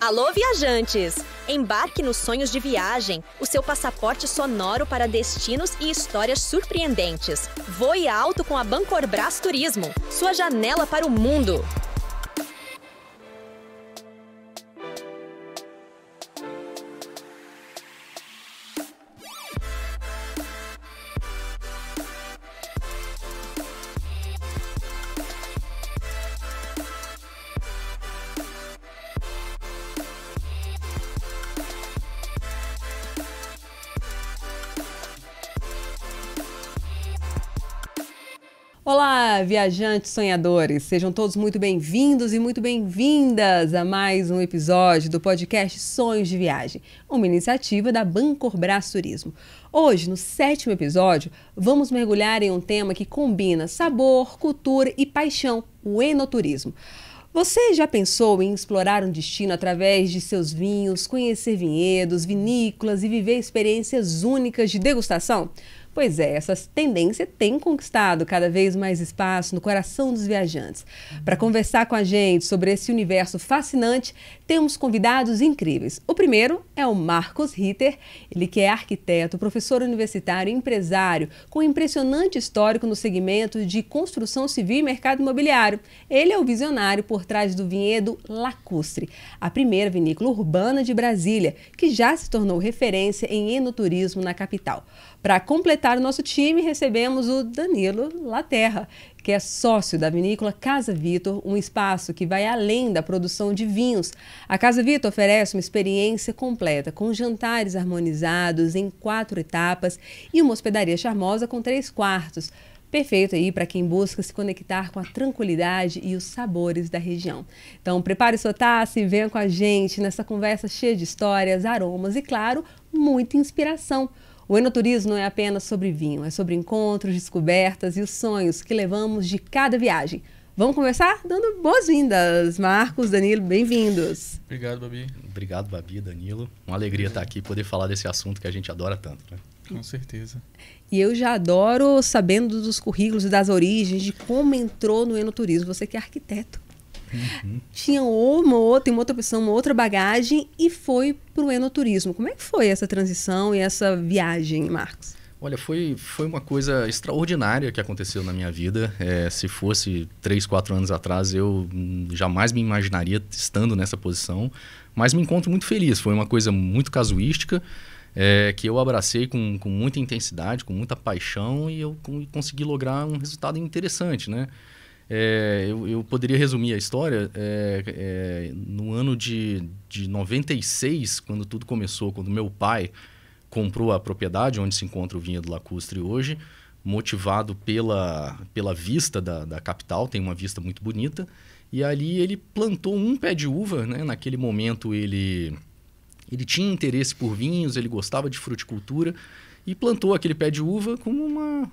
Alô, viajantes! Embarque nos sonhos de viagem, o seu passaporte sonoro para destinos e histórias surpreendentes. Voe alto com a Bancorbras Turismo, sua janela para o mundo. Olá, viajantes sonhadores! Sejam todos muito bem-vindos e muito bem-vindas a mais um episódio do podcast Sonhos de Viagem, uma iniciativa da Bancorbras Turismo. Hoje, no 7º episódio, vamos mergulhar em um tema que combina sabor, cultura e paixão, o enoturismo. Você já pensou em explorar um destino através de seus vinhos, conhecer vinhedos, vinícolas e viver experiências únicas de degustação? Pois é, essa tendência tem conquistado cada vez mais espaço no coração dos viajantes. Para conversar com a gente sobre esse universo fascinante, temos convidados incríveis. O primeiro é o Marcos Ritter, ele que é arquiteto, professor universitário e empresário, com impressionante histórico no segmento de construção civil e mercado imobiliário. Ele é o visionário por trás do vinhedo Lacustre, a primeira vinícola urbana de Brasília, que já se tornou referência em enoturismo na capital. Para completar o nosso time, recebemos o Danilo Laterra, que é sócio da vinícola Casa Vitor, um espaço que vai além da produção de vinhos. A Casa Vitor oferece uma experiência completa, com jantares harmonizados em 4 etapas e uma hospedaria charmosa com 3 quartos. Perfeito aí para quem busca se conectar com a tranquilidade e os sabores da região. Então, prepare sua taça e venha com a gente nessa conversa cheia de histórias, aromas e, claro, muita inspiração. O enoturismo não é apenas sobre vinho, é sobre encontros, descobertas e os sonhos que levamos de cada viagem. Vamos conversar? Dando boas-vindas, Marcos, Danilo, bem-vindos. Obrigado, Babi. Obrigado, Babi, Danilo. Uma alegria estar aqui e poder falar desse assunto que a gente adora tanto, né? Com certeza. E eu já adoro sabendo dos currículos e das origens, de como entrou no enoturismo. Você que é arquiteto. Tinha uma outra opção, uma outra bagagem e foi para o enoturismo. Como é que foi essa transição e essa viagem, Marcos? Olha, foi uma coisa extraordinária que aconteceu na minha vida. Se fosse 3, 4 anos atrás, eu jamais me imaginaria estando nessa posição. Mas me encontro muito feliz. Foi uma coisa muito casuística, que eu abracei com muita intensidade, com muita paixão e eu consegui lograr um resultado interessante, né? Eu poderia resumir a história no ano de 96, quando tudo começou, quando meu pai comprou a propriedade onde se encontra o vinhedo Lacustre hoje, motivado pela vista da capital, tem uma vista muito bonita, e ali ele plantou um pé de uva, né? Naquele momento ele tinha interesse por vinhos, ele gostava de fruticultura, e plantou aquele pé de uva como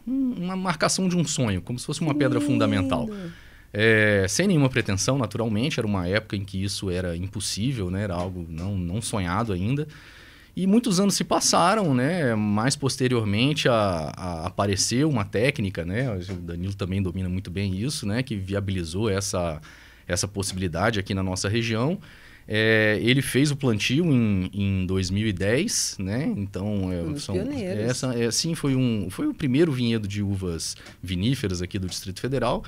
uma marcação de um sonho, como se fosse uma pedra fundamental. Sem nenhuma pretensão, naturalmente, era uma época em que isso era impossível, né? Era algo não sonhado ainda. E muitos anos se passaram, né? Mais posteriormente apareceu uma técnica, né? O Danilo também domina muito bem isso, né? Que viabilizou essa possibilidade aqui na nossa região. Ele fez o plantio em 2010, né? Então, sim, foi o primeiro vinhedo de uvas viníferas aqui do Distrito Federal,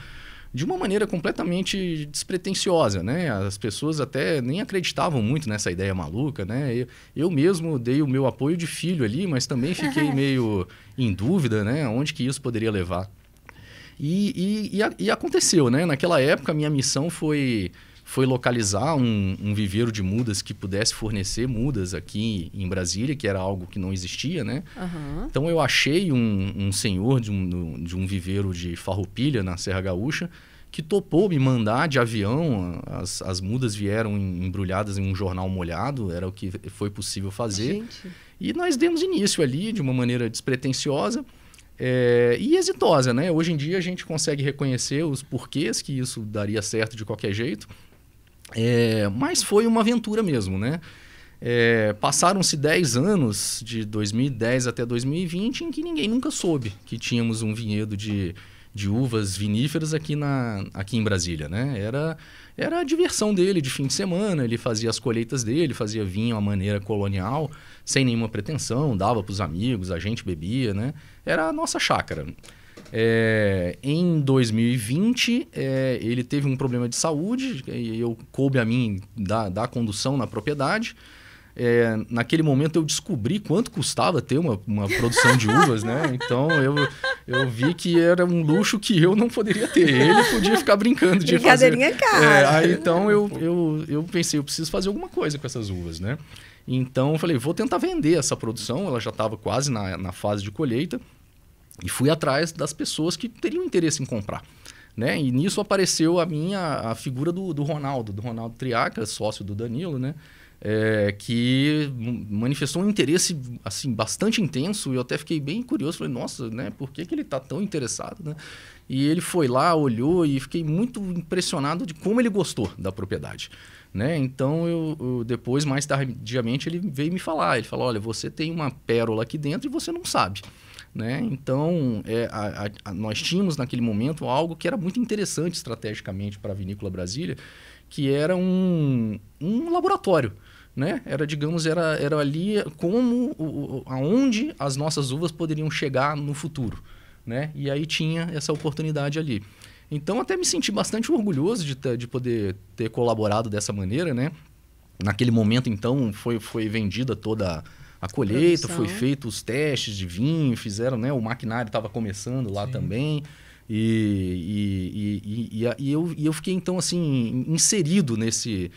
de uma maneira completamente despretensiosa, né? As pessoas até nem acreditavam muito nessa ideia maluca, né? Eu mesmo dei o meu apoio de filho ali, mas também fiquei meio em dúvida, né? Onde que isso poderia levar. E aconteceu, né? Naquela época, a minha missão foi localizar um viveiro de mudas que pudesse fornecer mudas aqui em Brasília, que era algo que não existia, né? Uhum. Então, eu achei um senhor de um viveiro de Farroupilha, na Serra Gaúcha, que topou me mandar de avião. As mudas vieram embrulhadas em um jornal molhado, era o que foi possível fazer. Gente. E nós demos início ali de uma maneira despretensiosa e exitosa, né? Hoje em dia, a gente consegue reconhecer os porquês que isso daria certo de qualquer jeito. Mas foi uma aventura mesmo, né? Passaram-se 10 anos, de 2010 até 2020, em que ninguém nunca soube que tínhamos um vinhedo de de uvas viníferas aqui em Brasília, né? Era a diversão dele de fim de semana, ele fazia as colheitas dele, fazia vinho à maneira colonial, sem nenhuma pretensão, dava para os amigos, a gente bebia, né? Era a nossa chácara. Em 2020, ele teve um problema de saúde, e coube a mim dar condução na propriedade. Naquele momento eu descobri quanto custava ter uma produção de uvas, né? Então eu vi que era um luxo que eu não poderia ter. Ele podia ficar brincando de fazer. Brincadeirinha cara. Então eu pensei, eu preciso fazer alguma coisa com essas uvas, né? Então eu falei, vou tentar vender essa produção. Ela já estava quase na fase de colheita. E fui atrás das pessoas que teriam interesse em comprar, né? E nisso apareceu a figura do Ronaldo Triaca, sócio do Danilo, né? Que manifestou um interesse assim, bastante intenso, e eu até fiquei bem curioso, falei, nossa, né, por que ele está tão interessado, né? E ele foi lá, olhou, e fiquei muito impressionado de como ele gostou da propriedade, né? Então, eu depois, mais tardiamente, ele veio me falar, ele falou, olha, você tem uma pérola aqui dentro e você não sabe, né? Então, nós tínhamos naquele momento algo que era muito interessante estrategicamente para a Vinícola Brasília, que era um laboratório, né? Era ali aonde as nossas uvas poderiam chegar no futuro, né? E aí tinha essa oportunidade ali. Então, até me senti bastante orgulhoso de poder ter colaborado dessa maneira, né? Naquele momento, então, foi vendida toda a colheita, foi feito os testes de vinho, fizeram, né? O maquinário estava começando lá também. E eu fiquei, então, assim, inserido nesse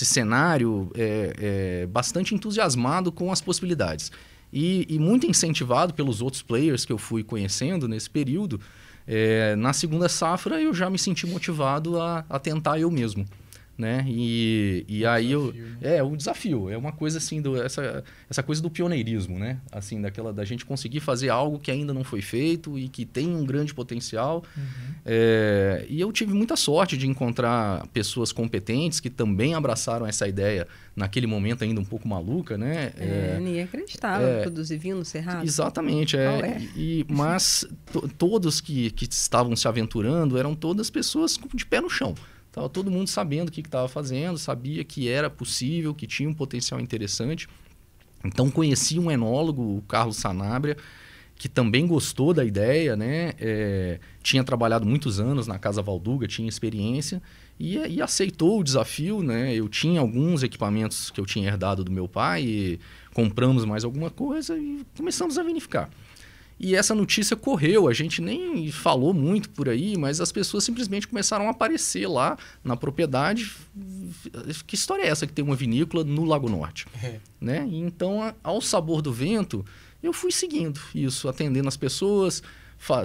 cenário, bastante entusiasmado com as possibilidades. E muito incentivado pelos outros players que eu fui conhecendo nesse período. Na segunda safra, eu já me senti motivado a tentar eu mesmo, né? E aí o desafio é uma coisa assim, essa coisa do pioneirismo, né? Assim, da gente conseguir fazer algo que ainda não foi feito e que tem um grande potencial. E eu tive muita sorte de encontrar pessoas competentes que também abraçaram essa ideia naquele momento ainda um pouco maluca, né? Ninguém acreditava produzir vinho no Cerrado. Exatamente. Mas todos que estavam se aventurando eram todas pessoas de pé no chão. Estava todo mundo sabendo o que estava fazendo, sabia que era possível, que tinha um potencial interessante. Então, conheci um enólogo, o Carlos Sanabria, que também gostou da ideia, né? Tinha trabalhado muitos anos na Casa Valduga, tinha experiência e aceitou o desafio, né? Eu tinha alguns equipamentos que eu tinha herdado do meu pai, e compramos mais alguma coisa e começamos a vinificar. E essa notícia correu, a gente nem falou muito por aí, mas as pessoas simplesmente começaram a aparecer lá na propriedade. Que história é essa que tem uma vinícola no Lago Norte? Né? E então, ao sabor do vento, eu fui seguindo isso, atendendo as pessoas,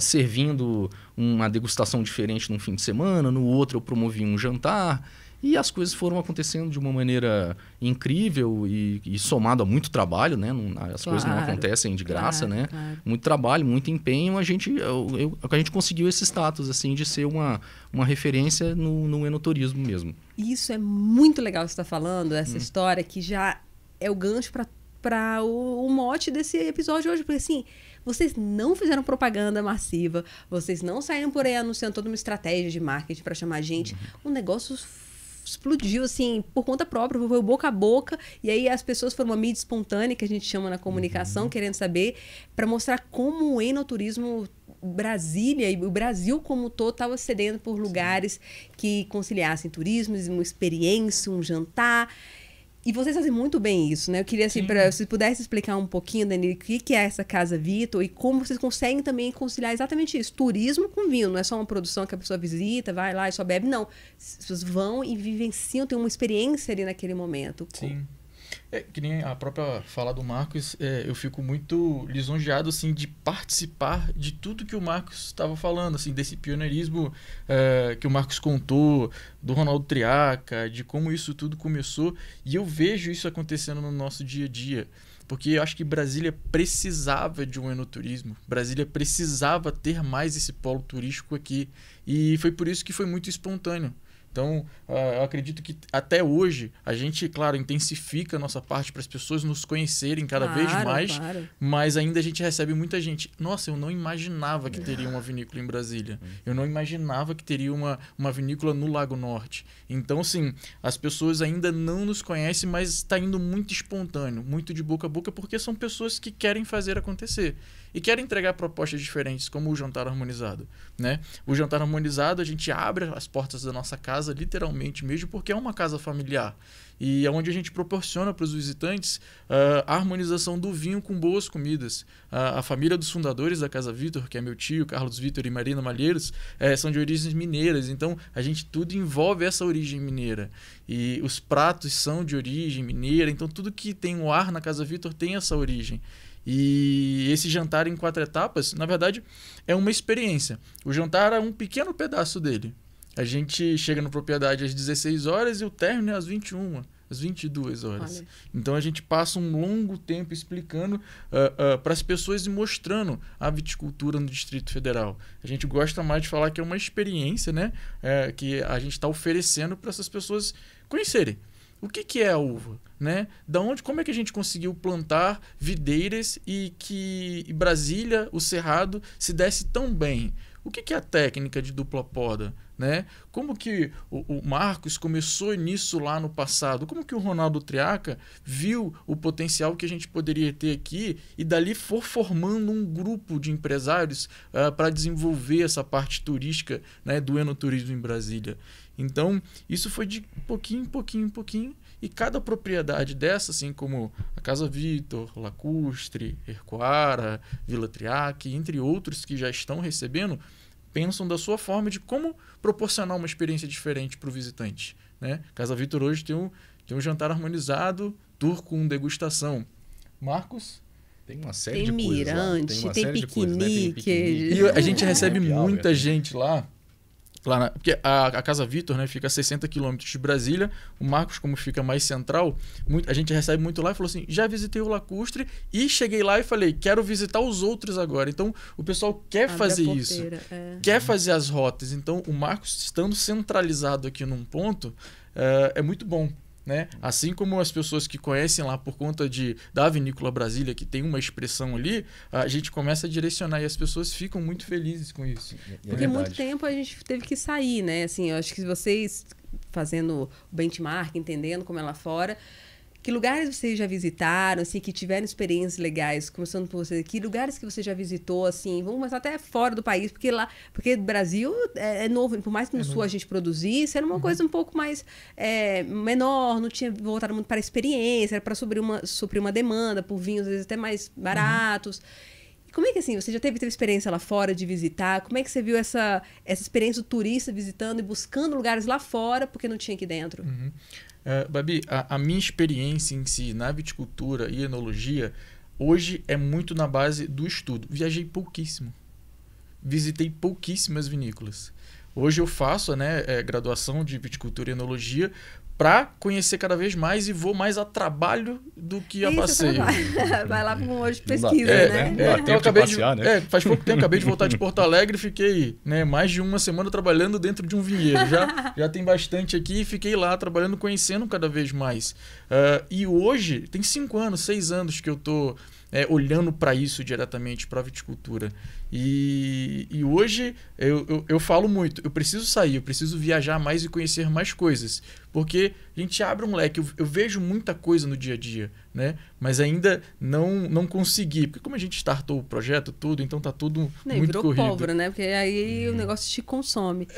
servindo uma degustação diferente num fim de semana, no outro eu promovi um jantar. E as coisas foram acontecendo de uma maneira incrível e somado a muito trabalho, né? As coisas não acontecem de graça, né? Claro. Muito trabalho, muito empenho, a gente conseguiu esse status assim, de ser uma referência no enoturismo mesmo. Isso é muito legal que você está falando, essa história que já é o gancho para o mote desse episódio hoje, porque assim, vocês não fizeram propaganda massiva, vocês não saíram por aí anunciando toda uma estratégia de marketing para chamar gente, o negócio explodiu, assim, por conta própria, foi boca a boca, e aí as pessoas foram uma mídia espontânea, que a gente chama na comunicação, querendo saber, para mostrar como o enoturismo Brasília e o Brasil como um todo estava cedendo por lugares que conciliassem turismo, uma experiência, um jantar. E vocês fazem muito bem isso, né? Eu queria, assim, se você pudesse explicar um pouquinho, Danilo, o que é essa Casa Vitor e como vocês conseguem também conciliar exatamente isso. Turismo com vinho, não é só uma produção que a pessoa visita, vai lá e só bebe, não. As pessoas vão e vivenciam, tem uma experiência ali naquele momento. Sim. Que nem a própria fala do Marcos, eu fico muito lisonjeado, assim, de participar de tudo que o Marcos estava falando, assim, desse pioneirismo que o Marcos contou, do Ronaldo Triaca, de como isso tudo começou. E eu vejo isso acontecendo no nosso dia a dia. Porque eu acho que Brasília precisava de um enoturismo. Brasília precisava ter mais esse polo turístico aqui. E foi por isso que foi muito espontâneo. Então, eu acredito que até hoje a gente, claro, intensifica a nossa parte para as pessoas nos conhecerem cada vez mais, mas ainda a gente recebe muita gente. Nossa, eu não imaginava que teria uma vinícola em Brasília. Eu não imaginava que teria uma vinícola no Lago Norte. Então, assim, as pessoas ainda não nos conhecem, mas está indo muito espontâneo, muito de boca a boca, porque são pessoas que querem fazer acontecer e querem entregar propostas diferentes, como o Jantar Harmonizado, né? O Jantar Harmonizado, a gente abre as portas da nossa casa, literalmente mesmo, porque é uma casa familiar. E é onde a gente proporciona para os visitantes a harmonização do vinho com boas comidas. A família dos fundadores da Casa Vitor, que é meu tio, Carlos Vitor e Marina Malheiros, são de origens mineiras. Então, a gente tudo envolve essa origem mineira. E os pratos são de origem mineira. Então, tudo que tem o ar na Casa Vitor tem essa origem. E esse jantar em 4 etapas, na verdade, é uma experiência. O jantar é um pequeno pedaço dele. A gente chega na propriedade às 16 horas e o término é às 21, às 22 horas. Olha. Então a gente passa um longo tempo explicando para as pessoas e mostrando a viticultura no Distrito Federal. A gente gosta mais de falar que é uma experiência, né? Que a gente está oferecendo para essas pessoas conhecerem. O que é a uva? Né? Como é que a gente conseguiu plantar videiras e que Brasília, o Cerrado, se desse tão bem? O que é a técnica de dupla poda? Né? Como que o Marcos começou nisso lá no passado? Como que o Ronaldo Triaca viu o potencial que a gente poderia ter aqui e dali for formando um grupo de empresários para desenvolver essa parte turística, né, do enoturismo em Brasília? Então, isso foi de pouquinho em pouquinho em pouquinho. E cada propriedade dessa, assim como a Casa Vitor, Lacustre, Ercoara, Vila Triac, entre outros que já estão recebendo, pensam da sua forma de como proporcionar uma experiência diferente para o visitante. Né? Casa Vitor hoje tem um jantar harmonizado, tour com degustação. Marcos? Tem uma série de mirante, coisas lá. Tem piquenique. E a gente recebe muita gente lá. Porque a Casa Vitor, né, fica a 60 quilômetros de Brasília. O Marcos, como fica mais central, a gente recebe muito lá e falou assim, já visitei o Lacustre e cheguei lá e falei, quero visitar os outros agora. Então, o pessoal quer fazer isso, quer fazer as rotas. Então, o Marcos estando centralizado aqui num ponto, é muito bom. Né? Assim como as pessoas que conhecem lá por conta da Vinícola Brasília, que tem uma expressão ali, a gente começa a direcionar e as pessoas ficam muito felizes com isso. Porque muito tempo a gente teve que sair, né? Assim, eu acho que vocês fazendo o benchmark, entendendo como é lá fora, que lugares vocês já visitaram, assim, que tiveram experiências legais, começando por você, que lugares que você já visitou, assim, vamos começar até fora do país, porque o Brasil é novo, por mais que no Sul a gente produzisse, era uma coisa um pouco mais menor, não tinha voltado muito para a experiência, era para suprir uma demanda por vinhos, às vezes até mais baratos. Como é que, assim, você já teve experiência lá fora de visitar? Como é que você viu essa experiência do turista visitando e buscando lugares lá fora porque não tinha aqui dentro? Babi, a minha experiência em si na viticultura e enologia hoje é muito na base do estudo. Viajei pouquíssimo. Visitei pouquíssimas vinícolas. Hoje eu faço, né, graduação de viticultura e enologia para conhecer cada vez mais e vou mais a trabalho do que a passeio. Vai lá com hoje de pesquisa, né? Eu acabei faz pouco tempo, acabei de voltar de Porto Alegre e fiquei, né, mais de uma semana trabalhando dentro de um vinhedo. Já tem bastante aqui e fiquei lá trabalhando, conhecendo cada vez mais. E hoje, tem 5 anos, 6 anos que eu estou olhando para isso diretamente, para a viticultura. E hoje eu falo muito, eu preciso sair, eu preciso viajar mais e conhecer mais coisas, porque a gente abre um leque, eu vejo muita coisa no dia a dia, né? Mas ainda não consegui, porque como a gente startou o projeto tudo, então tá tudo muito virou corrido. Pólvora, né? Porque aí o negócio te consome.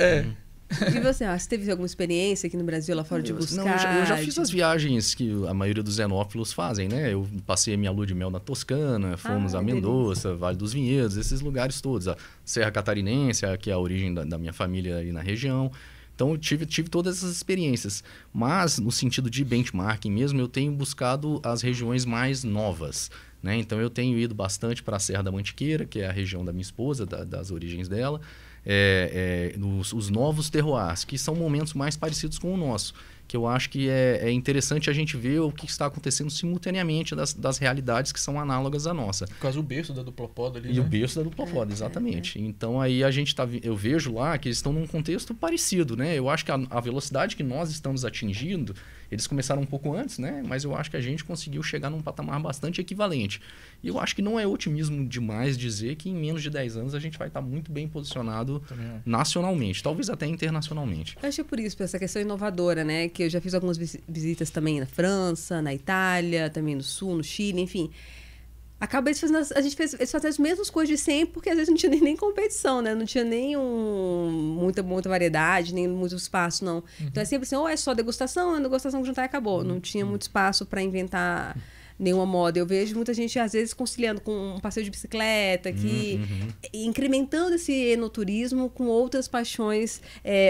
E você teve alguma experiência aqui no Brasil, lá fora, de buscar? Eu já fiz as viagens que a maioria dos enófilos fazem, né? Eu passei a minha lua de mel na Toscana, fomos a Mendoza, Vale dos Vinhedos, esses lugares todos. A Serra Catarinense, que é a origem da minha família aí na região. Então, eu tive todas essas experiências. Mas, no sentido de benchmarking mesmo, eu tenho buscado as regiões mais novas, né? Então, eu tenho ido bastante para a Serra da Mantiqueira, que é a região da minha esposa, das origens dela. Os novos terroirs, que são momentos mais parecidos com o nosso, que eu acho que é interessante a gente ver o que está acontecendo simultaneamente das realidades que são análogas à nossa. Por causa do berço da Duplopoda ali, E o berço da Duplopoda, exatamente. Então aí eu vejo lá que eles estão num contexto parecido, né? Eu acho que a velocidade que nós estamos atingindo, eles começaram um pouco antes, né? Mas eu acho que a gente conseguiu chegar num patamar bastante equivalente. E eu acho que não é otimismo demais dizer que em menos de 10 anos a gente vai estar muito bem posicionado nacionalmente, talvez até internacionalmente. Eu acho que é por isso, por essa questão inovadora, né? Que eu já fiz algumas visitas também na França, na Itália, também no Sul, no Chile, enfim. Acaba eles fazendo as mesmas coisas de sempre, porque às vezes não tinha nem competição, né? Não tinha nem muita variedade, nem muito espaço, não. Então é sempre assim, ou é só degustação, a degustação que jantar acabou. Não tinha muito espaço para inventar nenhuma moda. Eu vejo muita gente, às vezes, conciliando com um passeio de bicicleta, incrementando esse enoturismo com outras paixões.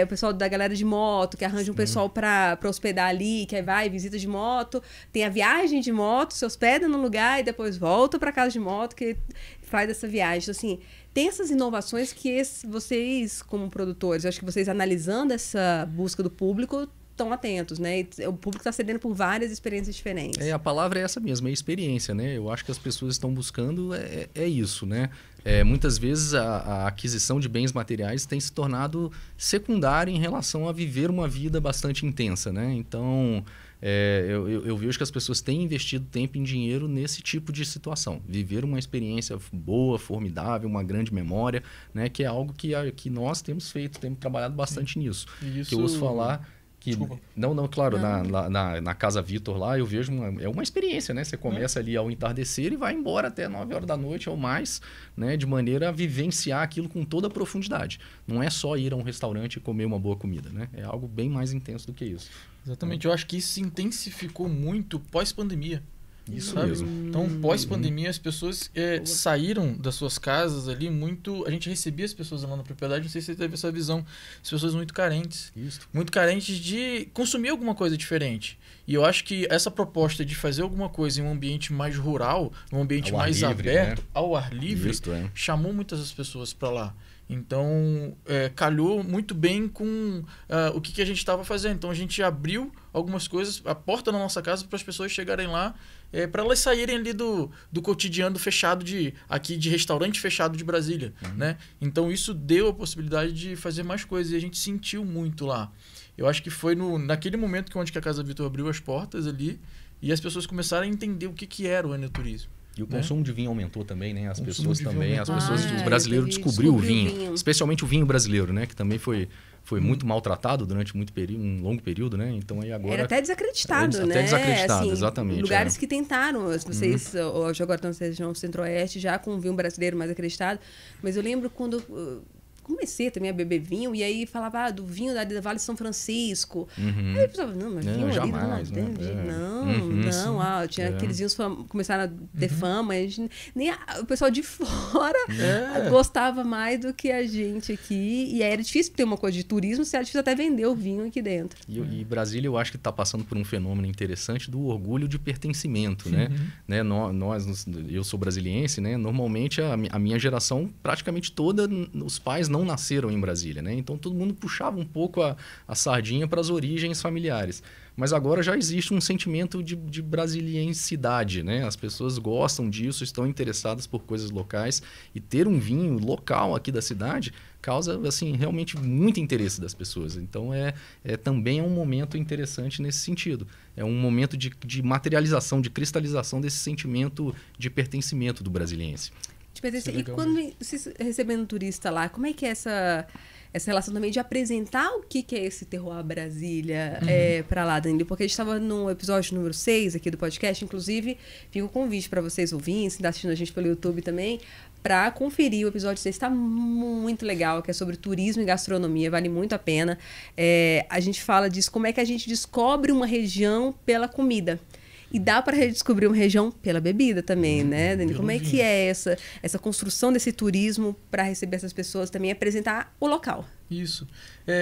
O pessoal da galera de moto, que arranja um pessoal para hospedar ali, que aí vai, visita de moto, tem a viagem de moto, se hospeda no lugar e depois volta para casa de moto, que faz essa viagem. Então, assim, tem essas inovações que vocês, como produtores, eu acho que vocês analisando essa busca do público, estão atentos, né? E o público está cedendo por várias experiências diferentes. A palavra é essa mesmo, é experiência, né? Eu acho que as pessoas estão buscando isso, né? Muitas vezes a aquisição de bens materiais tem se tornado secundária em relação a viver uma vida bastante intensa, né? Então, eu vejo que as pessoas têm investido tempo e dinheiro nesse tipo de situação. Viver uma experiência boa, formidável, uma grande memória, né? Que é algo que nós temos feito, temos trabalhado bastante nisso. Isso... Que eu ouço falar... Claro, na Casa Vitor lá eu vejo uma experiência, né? Você começa ali ao entardecer e vai embora até 9 horas da noite ou mais, né? De maneira a vivenciar aquilo com toda a profundidade. Não é só ir a um restaurante e comer uma boa comida, né? É algo bem mais intenso do que isso. Exatamente, eu acho que isso se intensificou muito pós-pandemia. Isso sabe? mesmo. Então, pós-pandemia, as pessoas saíram das suas casas ali muito... A gente recebia as pessoas lá na propriedade, não sei se você teve essa visão, as pessoas muito carentes. Isso. Muito carentes de consumir alguma coisa diferente. E eu acho que essa proposta de fazer alguma coisa em um ambiente mais rural, um ambiente mais aberto, ao ar livre, chamou muitas das pessoas para lá. Então, calhou muito bem com o que a gente estava fazendo. Então, a gente abriu algumas coisas, a porta da nossa casa, para as pessoas chegarem lá, para elas saírem ali do cotidiano fechado de restaurante fechado de Brasília. Né? Então, isso deu a possibilidade de fazer mais coisas e a gente sentiu muito lá. Eu acho que foi naquele momento onde a Casa Vitor abriu as portas ali e as pessoas começaram a entender o que era o enoturismo. E o consumo de vinho aumentou também, né? As pessoas também, o brasileiro descobriu o vinho, especialmente o vinho brasileiro, né? Que também foi muito maltratado durante um longo período, né? Então aí agora... Era até desacreditado, né? Até desacreditado, assim, exatamente. Lugares que tentaram, vocês hoje agora estão na região centro-oeste já com o vinho brasileiro mais acreditado, mas eu lembro quando... comecei também a beber vinho, e aí falava do vinho da Vale de São Francisco. Aí eu pensava, não, mas vinho jamais, ali não, tinha aqueles vinhos começaram a ter fama, nem o pessoal de fora gostava mais do que a gente aqui, e aí era difícil ter uma coisa de turismo, era difícil até vender o vinho aqui dentro. E Brasília, eu acho que está passando por um fenômeno interessante do orgulho de pertencimento, né? Eu sou brasiliense, né? Normalmente a minha geração, praticamente toda, os pais não nasceram em Brasília, né? Então todo mundo puxava um pouco a sardinha para as origens familiares. Mas agora já existe um sentimento de brasiliensidade, né? As pessoas gostam disso, estão interessadas por coisas locais, e ter um vinho local aqui da cidade causa, assim, realmente muito interesse das pessoas. Então também é um momento interessante nesse sentido. É um momento de materialização, de cristalização desse sentimento de pertencimento do brasiliense. E quando vocês recebendo turista lá, como é que é essa relação também de apresentar o que é esse terroir Brasília para lá, Danilo? Porque a gente estava no episódio número 6 aqui do podcast, inclusive fica o convite para vocês ouvirem, se está assistindo a gente pelo YouTube também, para conferir o episódio 6, está muito legal, que é sobre turismo e gastronomia, vale muito a pena. A gente fala disso, como é que a gente descobre uma região pela comida. E dá para redescobrir uma região pela bebida também, né, Dani? Como é que é essa construção desse turismo para receber essas pessoas também, apresentar o local? Isso.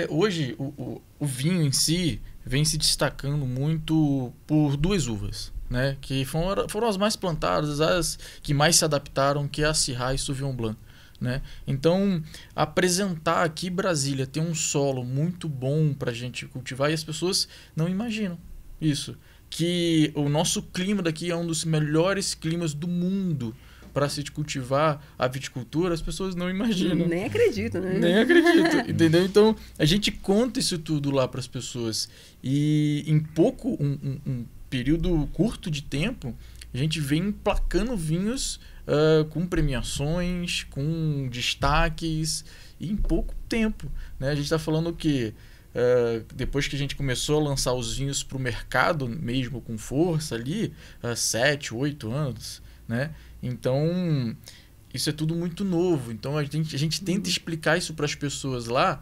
Hoje, o vinho em si vem se destacando muito por duas uvas, né? Que foram as mais plantadas, as que mais se adaptaram, que é a Syrah e Sauvignon Blanc. né? Então, apresentar aqui Brasília tem um solo muito bom para a gente cultivar e as pessoas não imaginam isso. Que o nosso clima daqui é um dos melhores climas do mundo para se cultivar a viticultura, as pessoas não imaginam. Nem acredito, né? Nem acredito, entendeu? Então, a gente conta isso tudo lá para as pessoas. E em um período curto de tempo, a gente vem emplacando vinhos com premiações, com destaques, e em pouco tempo, né? A gente está falando que depois que a gente começou a lançar os vinhos para o mercado, mesmo com força ali, 7, 8 anos, né? Então, isso é tudo muito novo. Então, a gente tenta explicar isso para as pessoas lá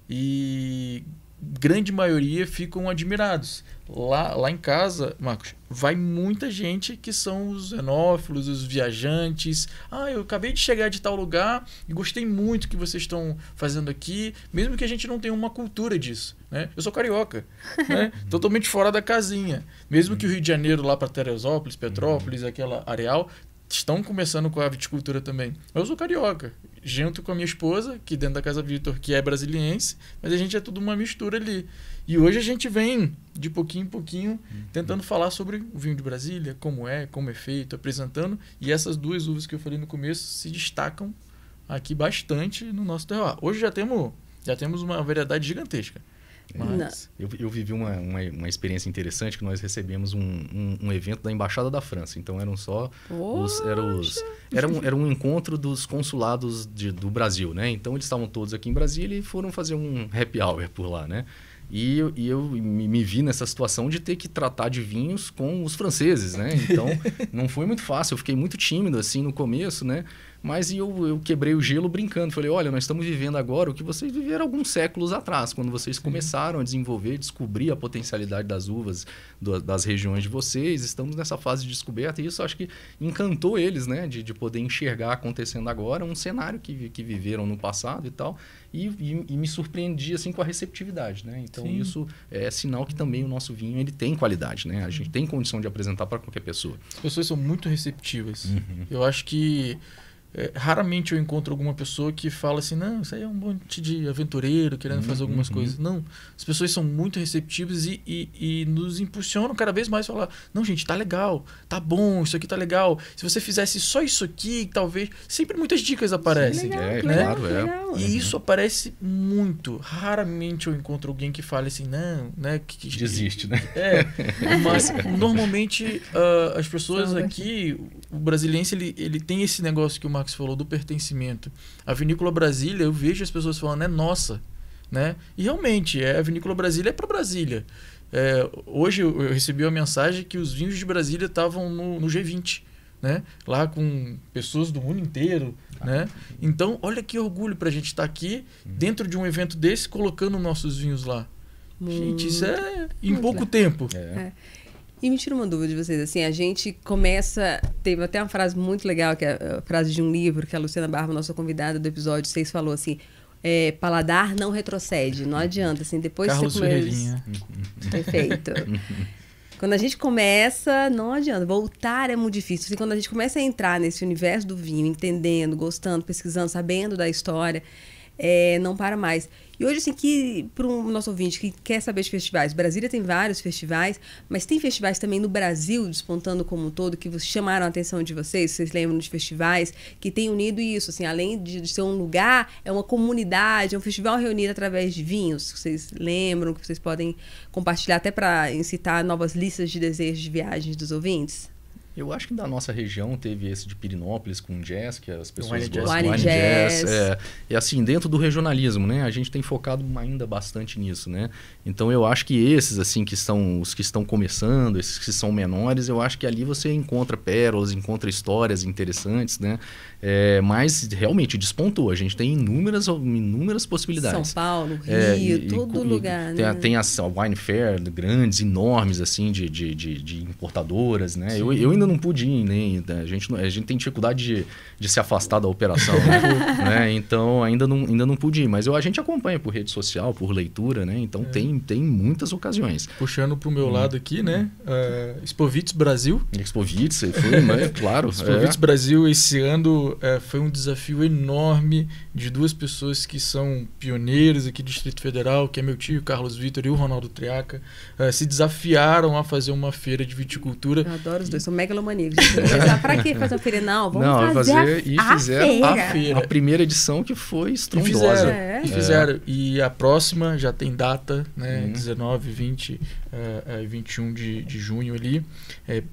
e grande maioria ficam admirados. Lá em casa, Marcos, vai muita gente que são os enófilos, os viajantes. Eu acabei de chegar de tal lugar e gostei muito do que vocês estão fazendo aqui, mesmo que a gente não tenha uma cultura disso, né? Eu sou carioca, né? Totalmente fora da casinha. Mesmo que o Rio de Janeiro, lá para Teresópolis, Petrópolis, aquela areal, estão começando com a viticultura também. Eu sou carioca, junto com a minha esposa, que dentro da Casa Vitor, que é brasiliense, mas a gente é tudo uma mistura ali. E hoje a gente vem, de pouquinho em pouquinho, tentando falar sobre o vinho de Brasília, como é feito, apresentando. E essas duas uvas que eu falei no começo se destacam aqui bastante no nosso terroir. Hoje já temos uma variedade gigantesca. Mas... Eu vivi uma experiência interessante, que nós recebemos um evento da Embaixada da França. Então eram só era um encontro dos consulados do Brasil, né? Então eles estavam todos aqui em Brasília e foram fazer um happy hour por lá, né? E eu me vi nessa situação de ter que tratar de vinhos com os franceses, né? Então não foi muito fácil, eu fiquei muito tímido assim no começo, né? Mas eu quebrei o gelo brincando. Falei, olha, nós estamos vivendo agora o que vocês viveram alguns séculos atrás, quando vocês começaram a desenvolver, descobrir a potencialidade das uvas das regiões de vocês. Estamos nessa fase de descoberta e isso acho que encantou eles, né? De poder enxergar acontecendo agora um cenário que viveram no passado e tal. E me surpreendi assim, com a receptividade, né? Então isso é sinal que também o nosso vinho ele tem qualidade, né? A gente tem condição de apresentar para qualquer pessoa. As pessoas são muito receptivas. Eu acho que raramente eu encontro alguma pessoa que fala assim, não, isso aí é um monte de aventureiro querendo fazer algumas coisas. Não, as pessoas são muito receptivas e nos impulsionam cada vez mais a falar, não, gente, tá legal, tá bom, isso aqui tá legal. Se você fizesse só isso aqui, talvez... Sempre muitas dicas aparecem. Legal. E isso aparece muito. Raramente eu encontro alguém que fale assim, não, né? Que desiste, né? Mas normalmente as pessoas aqui, o brasiliense, ele tem esse negócio que o Marcos falou do pertencimento. A Vinícola Brasília, eu vejo as pessoas falando, é nossa, né? E realmente, a Vinícola Brasília é para Brasília. Hoje eu recebi uma mensagem que os vinhos de Brasília estavam no G20, né? Lá com pessoas do mundo inteiro, né? Então, olha que orgulho para a gente estar aqui dentro de um evento desse, colocando nossos vinhos lá. Gente, isso é em pouco tempo. E me tira uma dúvida de vocês, assim, a gente começa... Teve até uma frase muito legal, que é a frase de um livro que a Luciana Barba, nossa convidada do episódio 6, falou assim, paladar não retrocede, não adianta, assim, depois Carlos você comer... Ferreirinha. Perfeito. Quando a gente começa, não adianta, voltar é muito difícil. Assim, quando a gente começa a entrar nesse universo do vinho, entendendo, gostando, pesquisando, sabendo da história, não para mais. E hoje, assim, para o nosso ouvinte que quer saber de festivais, Brasília tem vários festivais, mas tem festivais também no Brasil, despontando como um todo, que chamaram a atenção de vocês lembram de festivais que têm unido isso, assim, além de ser um lugar, é uma comunidade, é um festival reunido através de vinhos, que vocês lembram, que vocês podem compartilhar até para incitar novas listas de desejos de viagens dos ouvintes? Eu acho que da nossa região teve esse de Pirinópolis com jazz, que as pessoas gostam. Wine jazz. E assim, dentro do regionalismo, né? A gente tem focado ainda bastante nisso, né? Então eu acho que esses, assim, os que estão começando, esses que são menores, eu acho que ali você encontra pérolas, encontra histórias interessantes, né? Mas realmente despontou. A gente tem inúmeras possibilidades. São Paulo, Rio, todo lugar, né? Tem as Wine Fair grandes, enormes, assim, de importadoras, né? Eu ainda não pude ir, nem a gente tem dificuldade de se afastar da operação, né? Então ainda não pude ir, mas a gente acompanha por rede social, por leitura, né? Então tem muitas ocasiões. Puxando pro meu lado aqui, né? Expovitz Brasil. Expovitz, foi, né? Claro. Expovitz Brasil esse ano foi um desafio enorme de duas pessoas que são pioneiros aqui do Distrito Federal, que é meu tio Carlos Vitor e o Ronaldo Triaca, se desafiaram a fazer uma feira de viticultura. Eu adoro os dois, são megalomaníacos. Pra que fazer uma feira? Não, vamos fazer fizeram a feira. A primeira edição que foi estrondosa. Fizeram. E a próxima já tem data, né? 19, 20 e 21 de junho ali,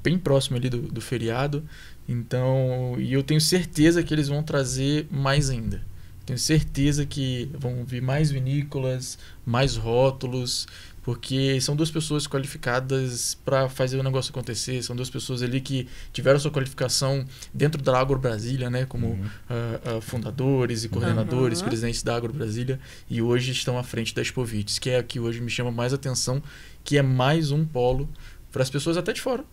bem próximo ali do feriado. Então, e eu tenho certeza que eles vão trazer mais ainda. Tenho certeza que vão vir mais vinícolas, mais rótulos, porque são duas pessoas qualificadas para fazer o negócio acontecer. São duas pessoas ali que tiveram sua qualificação dentro da Agro Brasília, né, como fundadores e coordenadores, presidentes da Agro Brasília, e hoje estão à frente da Expovitz, que é a que hoje me chama mais atenção, que é mais um polo para as pessoas até de fora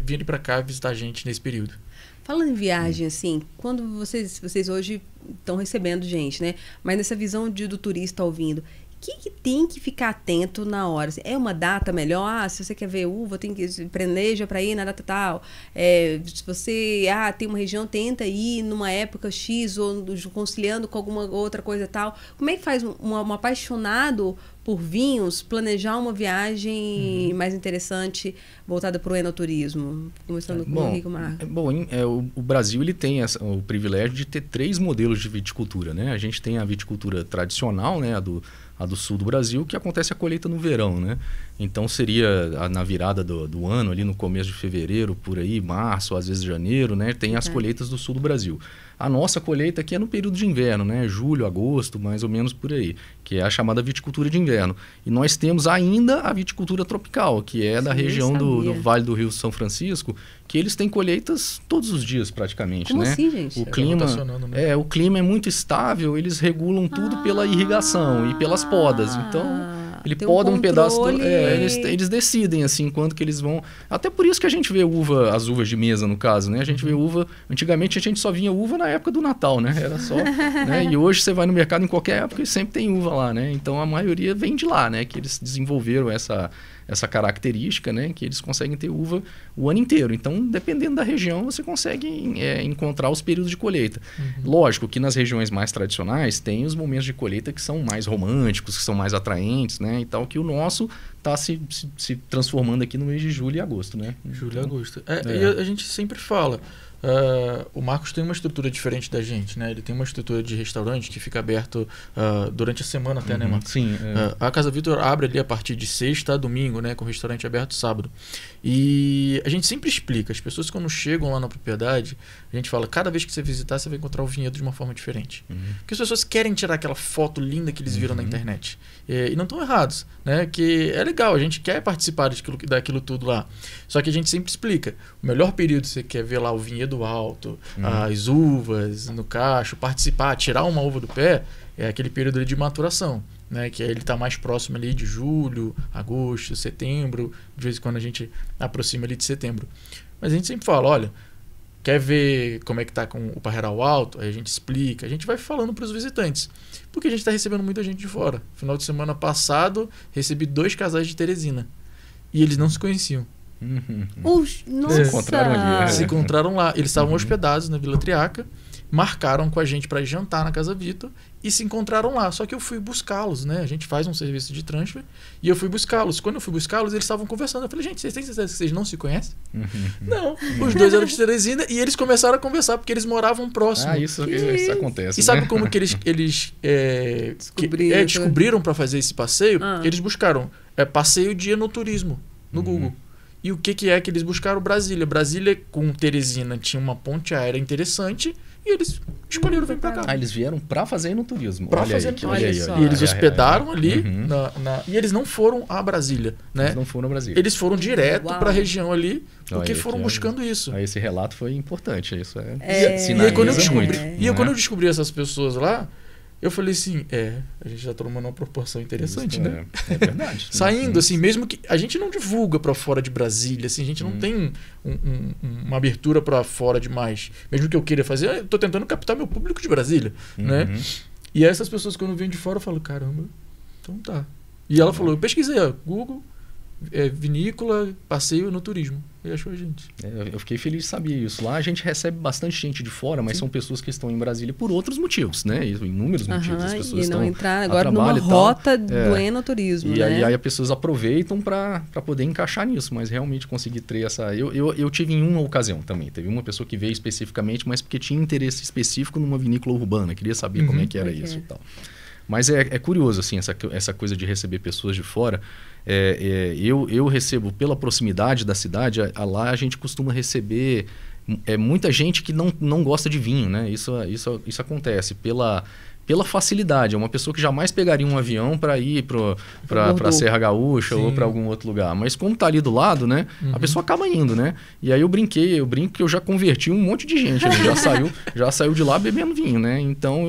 virem para cá visitar a gente nesse período. Falando em viagem, assim, quando vocês hoje estão recebendo gente, né? Mas nessa visão do turista ouvindo, o que tem que ficar atento na hora? É uma data melhor? Se você quer ver uva, tem que planeja para ir na data tal. Se você tem uma região, tenta ir numa época X ou conciliando com alguma outra coisa tal. Como é que faz um apaixonado por vinhos planejar uma viagem mais interessante voltada para o enoturismo? Começando com o Henrique Marcos. O Brasil ele tem o privilégio de ter 3 modelos de viticultura, né? A gente tem a viticultura tradicional, né? A do sul do Brasil, que acontece a colheita no verão, né? Então seria na virada do ano, ali no começo de fevereiro, por aí, março, às vezes janeiro, né? Tem as colheitas do sul do Brasil. A nossa colheita aqui é no período de inverno, né? Julho, agosto, mais ou menos por aí, que é a chamada viticultura de inverno. E nós temos ainda a viticultura tropical, que é da região do Vale do Rio São Francisco, que eles têm colheitas todos os dias praticamente. Como né? assim, gente? O clima é muito estável, eles regulam tudo pela irrigação e pelas podas. Então, ele poda um pedaço... Eles decidem assim quanto que eles vão... Até por isso que a gente vê as uvas de mesa, no caso, né? A gente vê uva... Antigamente a gente só vinha uva na época do Natal, né? Era só... né? E hoje você vai no mercado em qualquer época e sempre tem uva lá, né? Então a maioria vem de lá, né? Que eles desenvolveram essa característica, né? Que eles conseguem ter uva o ano inteiro. Então, dependendo da região, você consegue encontrar os períodos de colheita. Lógico que nas regiões mais tradicionais tem os momentos de colheita que são mais românticos, que são mais atraentes, né? E tal, que o nosso está se transformando aqui no mês de julho e agosto, né? Julho e agosto. E a gente sempre fala... o Marcos tem uma estrutura diferente da gente, né? Ele tem uma estrutura de restaurante que fica aberto durante a semana até, né, Marcos? Sim. A Casa Vitor abre ali a partir de sexta a domingo, né? Com o restaurante aberto sábado. E a gente sempre explica, as pessoas quando chegam lá na propriedade, a gente fala, cada vez que você visitar, você vai encontrar o vinhedo de uma forma diferente. Porque as pessoas querem tirar aquela foto linda que eles viram na internet. E não estão errados, né? Que é legal, a gente quer participar daquilo tudo lá. Só que a gente sempre explica, o melhor período você quer ver lá o vinhedo alto, as uvas no cacho, participar, tirar uma uva do pé, é aquele período ali de maturação, né? Que ele está mais próximo ali de julho, agosto, setembro, de vez em quando a gente aproxima ali de setembro. Mas a gente sempre fala, olha, quer ver como é que está com o parreiral alto? Aí a gente explica, a gente vai falando para os visitantes, porque a gente está recebendo muita gente de fora. Final de semana passado, recebi 2 casais de Teresina e eles não se conheciam. Nossa! Se encontraram lá. Eles estavam hospedados na Vila Triaca, marcaram com a gente para jantar na Casa Vitor e se encontraram lá. Só que eu fui buscá-los, né? A gente faz um serviço de transfer e eu fui buscá-los. Quando eu fui buscá-los, eles estavam conversando. Eu falei, gente, vocês têm certeza que vocês não se conhecem? Não. Os 2 eram de Teresina e eles começaram a conversar porque eles moravam próximo. Isso acontece. E sabe como que eles descobriram para fazer esse passeio? Eles buscaram passeio de enoturismo no Google. E o que é que eles buscaram? Brasília. Brasília com Teresina tinha uma ponte aérea interessante e eles escolheram vir para cá. Eles vieram para fazer enoturismo. E eles hospedaram ali e eles não foram a Brasília, né? Eles não foram a Brasília. Eles foram direto para a região ali porque foram buscando isso. Esse relato foi importante. Isso quando eu descobri essas pessoas lá, Eu falei assim, a gente já tá tomando uma proporção interessante, né? É verdade. Saindo, assim, mesmo que... A gente não divulga para fora de Brasília, assim, a gente não tem uma abertura para fora demais. Mesmo que eu queira fazer, eu tô tentando captar meu público de Brasília, né? E essas pessoas, quando vêm de fora, eu falo, caramba, então tá. E ela falou, eu pesquisei, Google, vinícola, passeio no turismo. E achou a gente. Eu fiquei feliz de saber isso. Lá a gente recebe bastante gente de fora, mas são pessoas que estão em Brasília por outros motivos, né? Inúmeros motivos. As pessoas e não estão entrar agora numa rota do enoturismo, e né? aí as pessoas aproveitam para poder encaixar nisso, mas realmente conseguir ter essa... Eu tive em uma ocasião também. Teve uma pessoa que veio especificamente, mas porque tinha interesse específico numa vinícola urbana, queria saber como é que era isso e tal. Mas é curioso, assim, essa coisa de receber pessoas de fora. Eu recebo, pela proximidade da cidade, lá a gente costuma receber muita gente que não gosta de vinho, né? Isso acontece pela facilidade. É uma pessoa que jamais pegaria um avião para ir para a Serra Gaúcha ou para algum outro lugar. Mas como tá ali do lado, né? A pessoa acaba indo, né? E aí eu brinco que eu já converti um monte de gente. Já saiu de lá bebendo vinho, né? Então,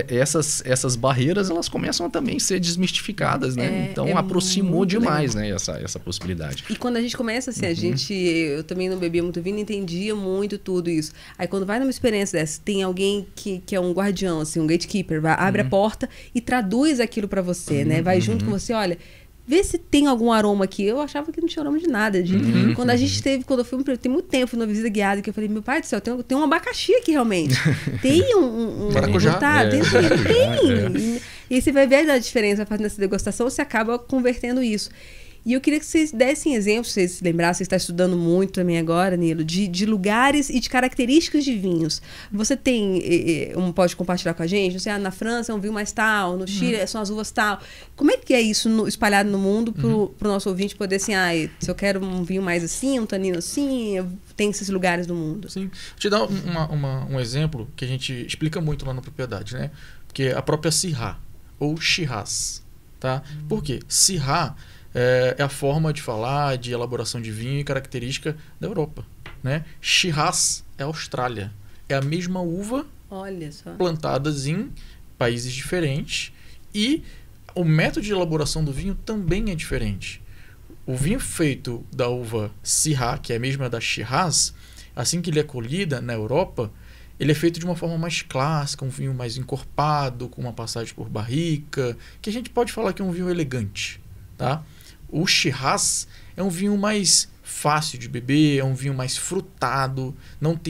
essas barreiras, elas começam a também ser desmistificadas, né? Então, aproximou demais, né? Essa possibilidade. E quando a gente começa assim, eu também não bebia muito vinho, não entendia muito tudo isso. Aí quando vai numa experiência dessa, tem alguém que é um guardião, assim, um gatekeeper, abre a porta e traduz aquilo para você, né? Vai junto com você, olha, vê se tem algum aroma aqui. Eu achava que não tinha aroma de nada. Quando eu fui, tem muito tempo, fui numa visita guiada, que eu falei, meu pai do céu, tem um abacaxi aqui realmente. Tem um maracujá? Tem. E você vai ver a diferença fazendo essa degustação, você acaba convertendo isso. E eu queria que vocês dessem exemplos, vocês se lembrassem, você está estudando muito também agora, Nilo, de lugares e de características de vinhos. Você pode compartilhar com a gente? Não sei, na França é um vinho mais tal, no Chile são as uvas tal. Como é que é isso espalhado no mundo para o nosso ouvinte poder, assim, se eu quero um vinho mais assim, um tanino assim, tem esses lugares no mundo? Sim. Vou te dar um exemplo que a gente explica muito lá na propriedade, né? Porque a própria Syrah, ou Shiraz, tá? Por quê? Syrah é a forma de falar de elaboração de vinho e característica da Europa, né? Shiraz é a Austrália. É a mesma uva, olha só, plantadas em países diferentes, e o método de elaboração do vinho também é diferente. O vinho feito da uva Syrah, que é a mesma da Shiraz, assim que ele é colhida na Europa, ele é feito de uma forma mais clássica, um vinho mais encorpado, com uma passagem por barrica, que a gente pode falar que é um vinho elegante, tá? O Shiraz é um vinho mais fácil de beber, é um vinho mais frutado, não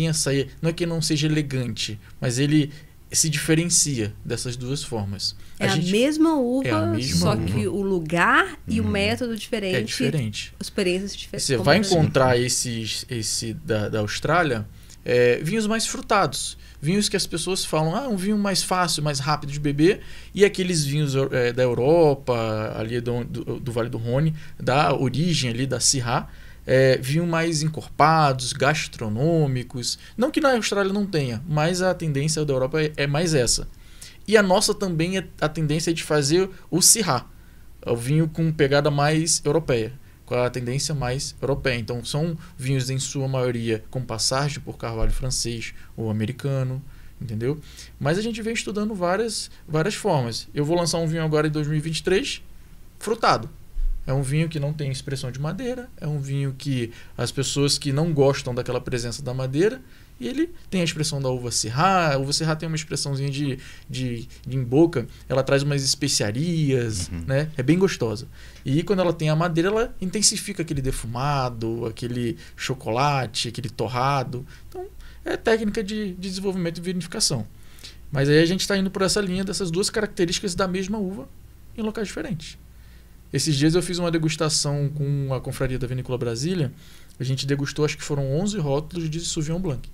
é que não seja elegante, mas ele se diferencia dessas duas formas. A mesma uva, só que o lugar e o método diferente. É diferente. Experiências diferentes. Você vai encontrar da Austrália, vinhos mais frutados. Vinhos que as pessoas falam, um vinho mais fácil, mais rápido de beber, e aqueles vinhos da Europa, ali do Vale do Rhône, da origem ali da Syrah, vinhos mais encorpados, gastronômicos. Não que na Austrália não tenha, mas a tendência da Europa é mais essa. E a nossa também, a tendência é de fazer o Syrah, o vinho com pegada mais europeia, com a tendência mais europeia. Então, são vinhos, em sua maioria, com passagem por carvalho francês ou americano, entendeu? Mas a gente vem estudando várias formas. Eu vou lançar um vinho agora em 2023, frutado. É um vinho que não tem expressão de madeira, é um vinho que as pessoas que não gostam daquela presença da madeira, e ele tem a expressão da uva Syrah. A uva Syrah tem uma expressãozinha de em boca, ela traz umas especiarias, né? É bem gostosa. E quando ela tem a madeira, ela intensifica aquele defumado, aquele chocolate, aquele torrado. Então, é técnica de desenvolvimento e vinificação. Mas aí a gente está indo por essa linha dessas duas características da mesma uva em locais diferentes. Esses dias eu fiz uma degustação com a Confraria da Vinícola Brasília. A gente degustou, acho que foram 11 rótulos de Sauvignon Blanc.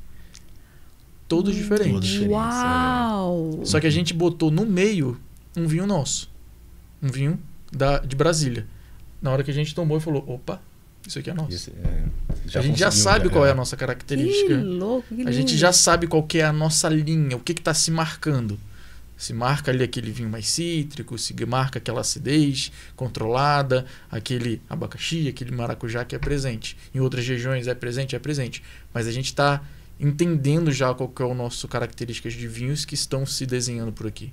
Todos diferentes. Uau! Só que a gente botou no meio um vinho nosso. Um vinho de Brasília. Na hora que a gente tomou, e falou, opa, isso aqui é nosso. A gente já sabe qual é a nossa característica. Que louco, que lindo. A gente já sabe qual que é a nossa linha, o que está se marcando. Se marca ali aquele vinho mais cítrico, se marca aquela acidez controlada, aquele abacaxi, aquele maracujá que é presente. Em outras regiões é presente. Mas a gente está entendendo já qual que é o nosso características de vinhos que estão se desenhando por aqui.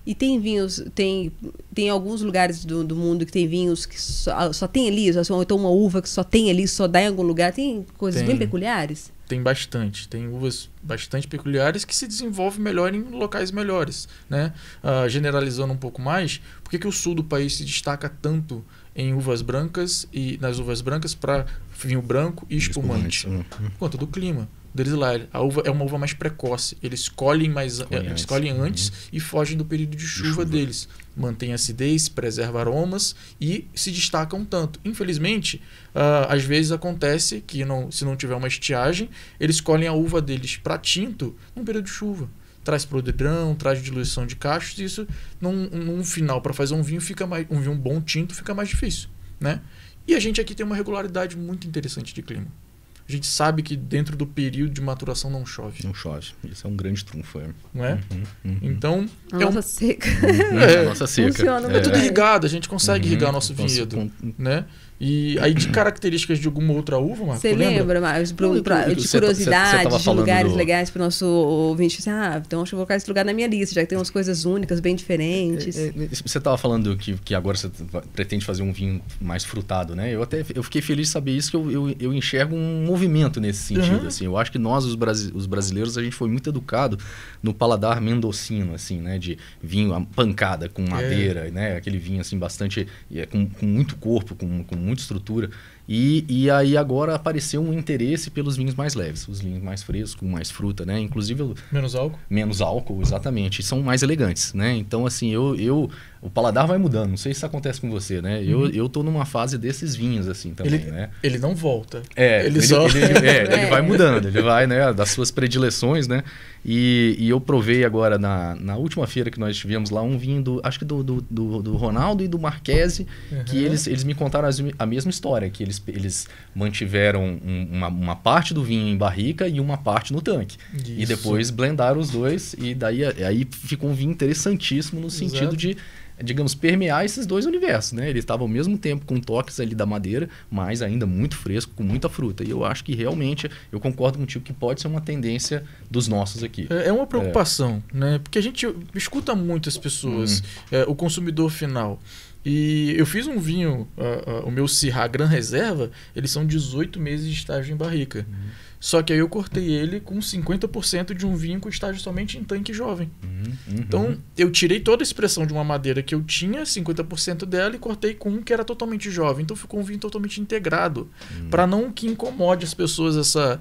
E tem vinhos, tem alguns lugares do mundo que tem vinhos que só tem ali, ou então uma uva que só tem ali, só dá em algum lugar. Tem coisas bem peculiares? Tem bastante. Tem uvas bastante peculiares que se desenvolvem melhor em locais melhores, né? Generalizando um pouco mais, por que o sul do país se destaca tanto em uvas brancas e nas uvas brancas para vinho branco e espumante? Por conta do clima. Deles lá, a uva é uma uva mais precoce. Eles colhem antes e fogem do período de chuva deles. Mantém acidez, preserva aromas e se destacam tanto. Infelizmente, às vezes acontece que se não tiver uma estiagem, eles colhem a uva deles para tinto num período de chuva. Traz podridão, traz diluição de cachos, e isso num final, para fazer um vinho um vinho bom tinto, fica mais difícil, né? E a gente aqui tem uma regularidade muito interessante de clima. A gente sabe que dentro do período de maturação não chove. Não chove. Isso é um grande trunfo. Não é? Então... A nossa seca. A nossa seca. Funciona é tudo irrigado, a gente consegue irrigar nosso vinhedo. Né? E aí de características de alguma outra uva, Marco, você lembra, mais de curiosidades, de lugares legais para o nosso ouvinte? Assim, então acho que eu vou colocar esse lugar na minha lista, já que tem umas coisas únicas, bem diferentes. Você estava falando que agora você pretende fazer um vinho mais frutado, né? Eu fiquei feliz de saber isso, que eu enxergo um movimento nesse sentido. Assim. Eu acho que nós, os brasileiros, a gente foi muito educado no paladar mendocino, assim, né? De vinho pancada, com madeira, né? Aquele vinho assim, bastante... com muito corpo, com muita estrutura. E aí agora apareceu um interesse pelos vinhos mais leves, os vinhos mais frescos, com mais fruta, né? Inclusive... Menos álcool? Menos álcool, exatamente. E são mais elegantes, né? Então, assim, o paladar vai mudando. Não sei se isso acontece com você, né? Eu tô numa fase desses vinhos, assim, também, né? Ele não volta. Ele vai mudando. Ele vai, né? Das suas predileções, né? E eu provei agora, na última feira que nós tivemos lá, um vinho acho que do Ronaldo e do Marquese, que eles me contaram a mesma história, que eles mantiveram uma parte do vinho em barrica e uma parte no tanque. Isso. E depois blendaram os dois, e daí aí ficou um vinho interessantíssimo no sentido de, digamos, permear esses dois universos, né? Ele estava ao mesmo tempo com toques ali da madeira, mas ainda muito fresco, com muita fruta. E eu acho que realmente, eu concordo contigo que pode ser uma tendência dos nossos aqui. É uma preocupação, né? Porque a gente escuta muito as pessoas, o consumidor final. E eu fiz um vinho, o meu Syrah Gran Reserva, eles são 18 meses de estágio em barrica. Só que aí eu cortei ele com 50% de um vinho com estágio somente em tanque jovem. Então, eu tirei toda a expressão de uma madeira que eu tinha, 50% dela, e cortei com um que era totalmente jovem. Então, ficou um vinho totalmente integrado. Para não que incomode as pessoas essa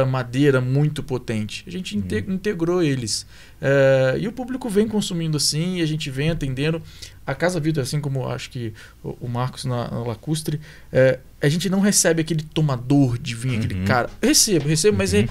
madeira muito potente. A gente integrou eles. E o público vem consumindo assim, e a gente vem atendendo. A Casa Vitor, assim como acho que o Marcos na Lacustre, a gente não recebe aquele tomador de vinho, aquele cara. Recebo, mas em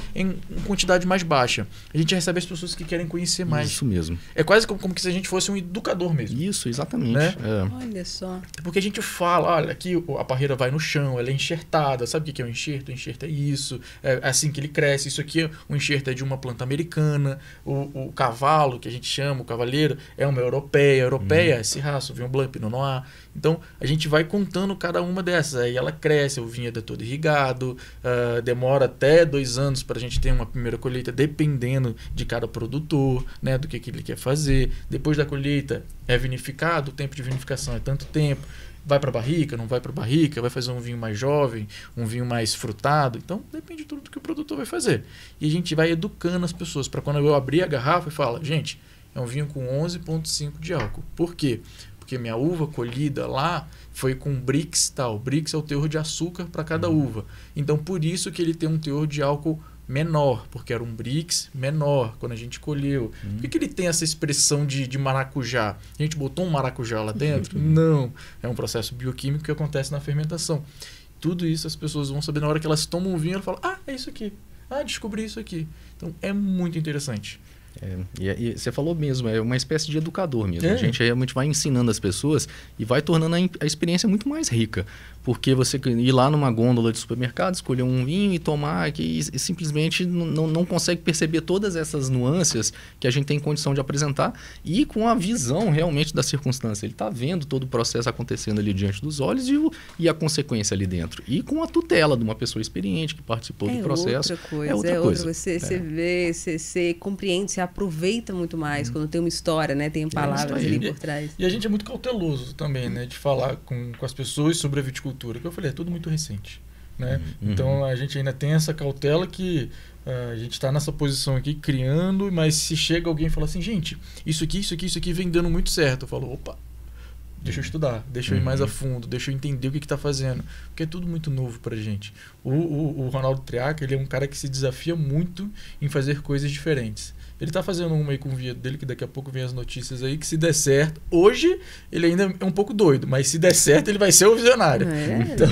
quantidade mais baixa. A gente recebe as pessoas que querem conhecer mais. Isso mesmo. É quase como se a gente fosse um educador mesmo. Isso, exatamente. Né? Olha só. Porque a gente fala, olha, aqui a parreira vai no chão, ela é enxertada. Sabe o que é um enxerto? O enxerto é isso. É assim que ele cresce. Isso aqui, o enxerto é de uma planta americana. O cavalo, que a gente chama, o cavaleiro, é uma europeia. A europeia é Syrah, Sauvignon Blanc, Pinot Noir. Então, a gente vai contando cada uma dessas. Aí ela cresce, o vinhedo é todo irrigado, demora até 2 anos para a gente ter uma primeira colheita, dependendo de cada produtor, né, do que ele quer fazer. Depois da colheita, é vinificado, o tempo de vinificação é tanto tempo. Vai para barrica, não vai para barrica, vai fazer um vinho mais jovem, um vinho mais frutado. Então, depende de tudo do que o produtor vai fazer. E a gente vai educando as pessoas, para quando eu abrir a garrafa e falar, gente, é um vinho com 11,5 de álcool. Por quê? Porque minha uva colhida lá foi com Brix tal. Brix é o teor de açúcar para cada uva. Então, por isso que ele tem um teor de álcool menor, porque era um Brix menor quando a gente colheu. Por que ele tem essa expressão de maracujá? A gente botou um maracujá lá dentro? Não. É um processo bioquímico que acontece na fermentação. Tudo isso as pessoas vão saber na hora que elas tomam um vinho, elas falam, é isso aqui. Descobri isso aqui. Então, é muito interessante. E você falou mesmo, é uma espécie de educador mesmo. A gente realmente vai ensinando as pessoas e vai tornando a experiência muito mais rica. Porque você ir lá numa gôndola de supermercado, escolher um vinho e tomar e simplesmente não consegue perceber todas essas nuances que a gente tem condição de apresentar e com a visão realmente da circunstância. Ele está vendo todo o processo acontecendo ali diante dos olhos e a consequência ali dentro. E com a tutela de uma pessoa experiente que participou do processo. Outra coisa. Você vê, você compreende, você aproveita muito mais quando tem uma história, né? Tem palavras ali por trás. E a gente é muito cauteloso também, né? De falar com as pessoas sobre a viticultura, que eu falei, é tudo muito recente, né? Então a gente ainda tem essa cautela que a gente está nessa posição aqui criando, mas se chega alguém e fala assim, gente, isso aqui vem dando muito certo, eu falo, opa, deixa eu estudar, deixa eu ir mais a fundo, deixa eu entender o que está fazendo, porque é tudo muito novo pra gente. O Ronaldo Triaca, ele é um cara que se desafia muito em fazer coisas diferentes. Ele tá fazendo uma aí com o vinho dele, que daqui a pouco vem as notícias aí, que se der certo... Hoje, ele ainda é um pouco doido, mas se der certo, ele vai ser o visionário. Então,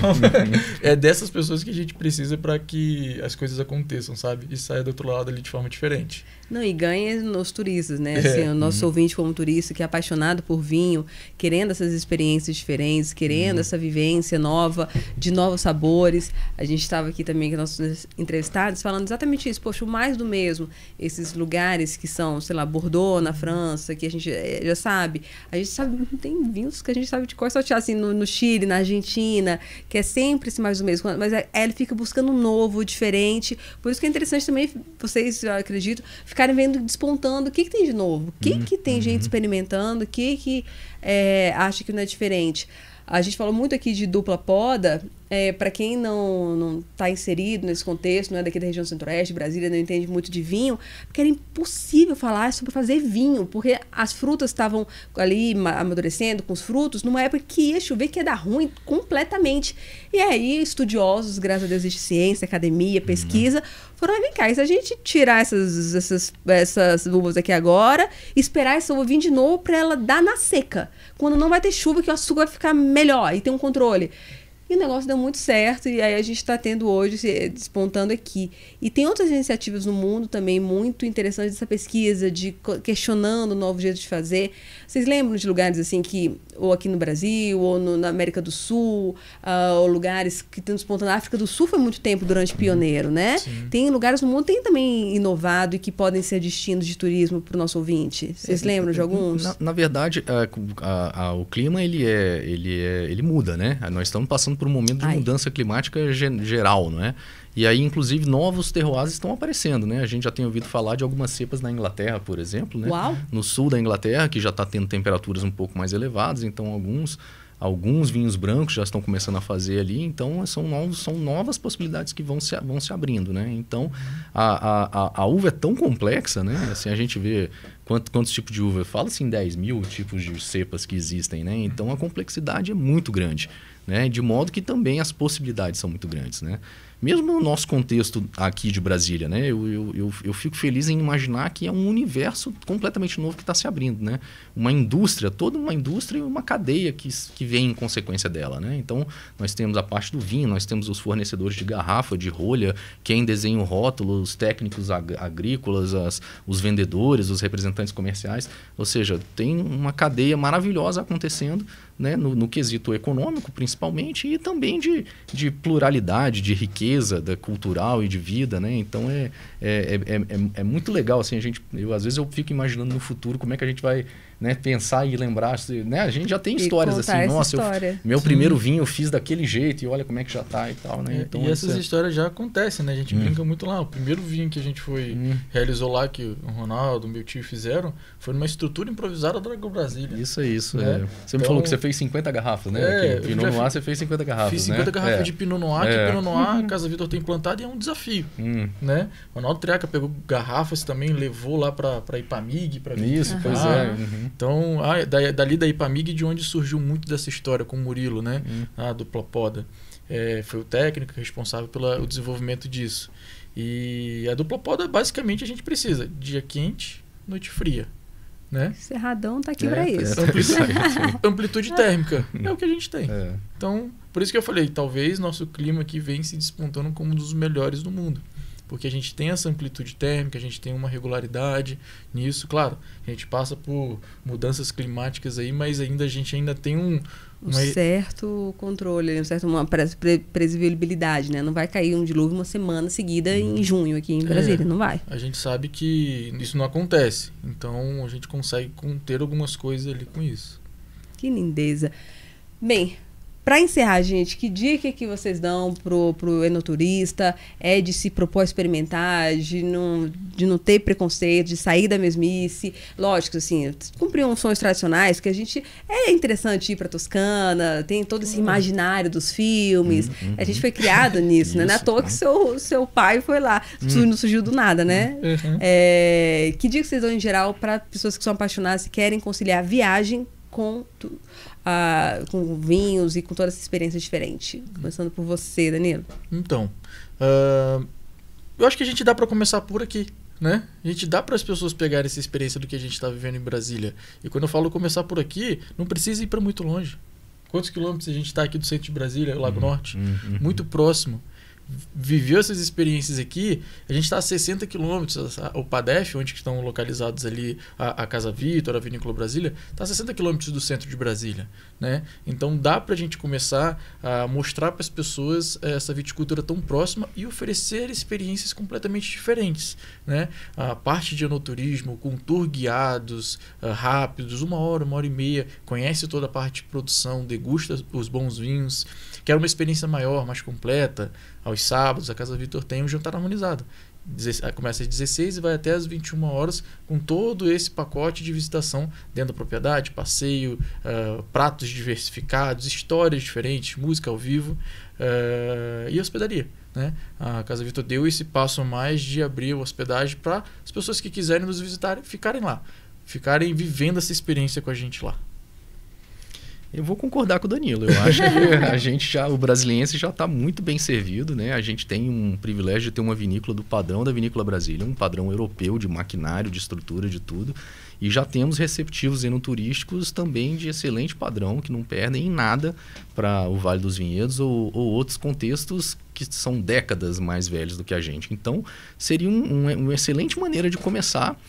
é dessas pessoas que a gente precisa para que as coisas aconteçam, sabe? E saia do outro lado ali de forma diferente. Não, e ganha nos turistas, né? Assim, o nosso ouvinte como turista, que é apaixonado por vinho, querendo essas experiências diferentes, querendo essa vivência nova, de novos sabores. A gente estava aqui também com nossos entrevistados falando exatamente isso. Poxa, o mais do mesmo. Esses lugares que são, sei lá, Bordeaux, na França, que a gente já sabe. A gente sabe, tem vinhos que a gente sabe de cor salteado, assim, no Chile, na Argentina, que é sempre esse mais do mesmo. Mas ele fica buscando um novo, diferente. Por isso que é interessante também, vocês, eu acredito, ficarem vendo, despontando o que tem de novo, o que tem gente experimentando, o que acha que não é diferente. A gente falou muito aqui de dupla poda. Para quem não está inserido nesse contexto, não é daqui da região centro-oeste, Brasília, não entende muito de vinho, porque era impossível falar sobre fazer vinho, porque as frutas estavam ali amadurecendo com os frutos numa época que ia chover, que ia dar ruim completamente. E aí, estudiosos, graças a Deus, de ciência, academia, pesquisa, foram, vem cá, e se a gente tirar essas uvas aqui agora, esperar essa uva vir de novo para ela dar na seca, quando não vai ter chuva, que o açúcar vai ficar melhor e tem um controle. E o negócio deu muito certo, e aí a gente está tendo hoje, despontando aqui. E tem outras iniciativas no mundo também muito interessantes dessa pesquisa, de questionando novos jeitos de fazer. Vocês lembram de lugares assim que, ou aqui no Brasil, ou na América do Sul, ou lugares que estão despontando? A África do Sul foi muito tempo durante pioneiro, né? Sim. Tem lugares no mundo que tem também inovado e que podem ser destinos de turismo para o nosso ouvinte. Vocês lembram de alguns? Na verdade, o clima ele muda, né? Nós estamos passando por um momento de mudança climática geral, não é? E aí, inclusive, novos terroirs estão aparecendo, né? A gente já tem ouvido falar de algumas cepas na Inglaterra, por exemplo, né? Uau. No sul da Inglaterra, que já está tendo temperaturas um pouco mais elevadas, então alguns vinhos brancos já estão começando a fazer ali, então são novas possibilidades que vão se abrindo, né? Então, a uva é tão complexa, né? Assim, a gente vê quantos tipos de uva, fala-se em 10 mil tipos de cepas que existem, né? Então, a complexidade é muito grande, né? De modo que também as possibilidades são muito grandes, né? Mesmo no nosso contexto aqui de Brasília, né? Eu fico feliz em imaginar que é um universo completamente novo que está se abrindo, né? Uma indústria, toda uma indústria e uma cadeia que vem em consequência dela, né? Então, nós temos a parte do vinho, nós temos os fornecedores de garrafa, de rolha, quem desenha o rótulo, os técnicos agrícolas, os vendedores, os representantes comerciais. Ou seja, tem uma cadeia maravilhosa acontecendo, né, no quesito econômico, principalmente, e também de pluralidade, de riqueza cultural e de vida, né? Então, é muito legal, assim, às vezes eu fico imaginando no futuro como é que a gente vai, né, pensar e lembrar, né? A gente já tem histórias assim, nossa, meu primeiro vinho eu fiz daquele jeito e olha como é que já tá e tal, né? Então, e essas histórias já acontecem, né? A gente brinca muito lá. O primeiro vinho que a gente realizou lá, que o Ronaldo, o meu tio fizeram, foi numa estrutura improvisada da Brasília. Isso. Você me falou que você fez 50 garrafas, né? Pinot Noir você fez 50 garrafas, fiz 50 garrafas de Pinot Noir, que Pinot Noir, Casa Vitor tem plantado e é um desafio, né? O Ronaldo Triaca pegou garrafas também, levou lá para Ipamig, para isso, pois é. Então, dali da Ipamig, de onde surgiu muito dessa história com o Murilo, né? A dupla poda. Foi o técnico responsável pelo desenvolvimento disso. E a dupla poda, basicamente, a gente precisa dia quente, noite fria, né? Cerradão tá aqui para isso. Amplitude térmica é o que a gente tem. Então, por isso que eu falei, talvez nosso clima aqui vem se despontando como um dos melhores do mundo. porque a gente tem essa amplitude térmica, a gente tem uma regularidade nisso. Claro, a gente passa por mudanças climáticas aí, mas a gente ainda tem um certo controle, uma previsibilidade, né? Não vai cair um dilúvio uma semana seguida em junho aqui em Brasília, não vai. A gente sabe que isso não acontece, então a gente consegue conter algumas coisas ali com isso. Que lindeza. Bem, para encerrar, gente, que dica que vocês dão pro enoturista é de se propor a experimentar, de não ter preconceito, de sair da mesmice? Lógico, assim, cumprir uns sonhos tradicionais, que a gente... É interessante ir para Toscana, tem todo esse imaginário dos filmes. A gente foi criado nisso, né? Não é à toa que seu pai foi lá. Não surgiu do nada, né? Que dica que vocês dão, em geral, para pessoas que são apaixonadas e querem conciliar viagem com vinhos e com toda essa experiência diferente? Começando por você, Danilo. Então, eu acho que a gente dá para começar por aqui, né? A gente dá para as pessoas pegarem essa experiência do que a gente está vivendo em Brasília. E quando eu falo começar por aqui, não precisa ir para muito longe. Quantos quilômetros a gente está aqui do centro de Brasília, Lago Norte? Muito próximo. Viveu essas experiências aqui, a gente está a 60 quilômetros, o PADEF, onde estão localizados ali a Casa Vitor, a Vinícola Brasília, está a 60 quilômetros do centro de Brasília, né? Então dá para a gente começar a mostrar para as pessoas essa viticultura tão próxima e oferecer experiências completamente diferentes, né? A parte de enoturismo, com tour guiados, rápidos, 1 hora e meia, conhece toda a parte de produção, degusta os bons vinhos, quer uma experiência maior, mais completa. Aos sábados, a Casa Vitor tem um jantar harmonizado. Começa às 16 e vai até às 21 horas, com todo esse pacote de visitação dentro da propriedade, passeio, pratos diversificados, histórias diferentes, música ao vivo e hospedaria, né? A Casa Vitor deu esse passo a mais de abrir a hospedagem para as pessoas que quiserem nos visitar ficarem lá, ficarem vivendo essa experiência com a gente lá. Eu vou concordar com o Danilo. Eu acho que o brasiliense já está muito bem servido, né? A gente tem um privilégio de ter uma vinícola do padrão da Vinícola Brasília, um padrão europeu de maquinário, de estrutura, de tudo. E já temos receptivos enoturísticos também de excelente padrão, que não perdem em nada para o Vale dos Vinhedos ou outros contextos que são décadas mais velhos do que a gente. Então, seria uma excelente maneira de começar.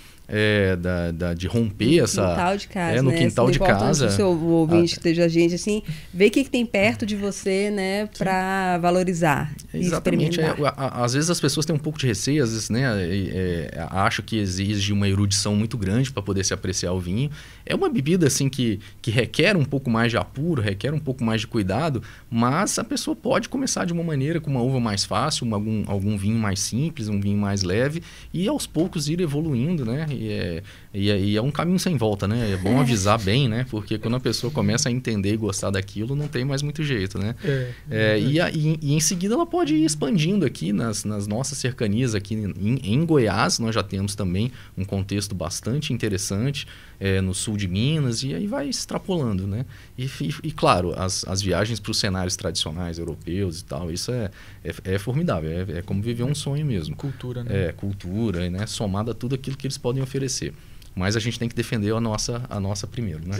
De romper essa... No quintal de casa, no quintal de casa. O seu ouvinte que esteja a gente, assim, ver o que tem perto de você, né, para valorizar. Exatamente. Às vezes as pessoas têm um pouco de receio, às vezes, né, acham que exige uma erudição muito grande para poder se apreciar o vinho. É uma bebida, assim, que requer um pouco mais de apuro, requer um pouco mais de cuidado, mas a pessoa pode começar de uma maneira com uma uva mais fácil, algum vinho mais simples, um vinho mais leve, e aos poucos ir evoluindo, né? E é um caminho sem volta, né? É bom avisar bem, né? Porque quando a pessoa começa a entender e gostar daquilo, não tem mais muito jeito, né? E em seguida ela pode ir expandindo aqui nas nossas cercanias aqui em Goiás. Nós já temos também um contexto bastante interessante no sul de Minas, e aí vai extrapolando, né? E claro, as viagens para os cenários tradicionais europeus e tal, isso é formidável, é como viver um sonho mesmo. Cultura, né? Cultura, né? Somada a tudo aquilo que eles podem oferecer. Mas a gente tem que defender a nossa primeiro, né?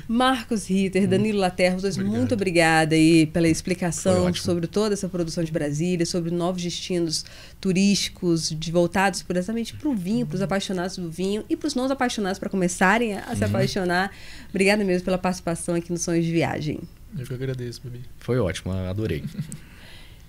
Marcos Ritter, Danilo Laterra, os dois, muito obrigada aí pela explicação sobre toda essa produção de Brasília, sobre novos destinos turísticos voltados exatamente para o vinho, para os apaixonados do vinho e para os não apaixonados para começarem a se apaixonar. Obrigada mesmo pela participação aqui no Sonhos de Viagem. Eu que agradeço, Babi. Foi ótimo, adorei.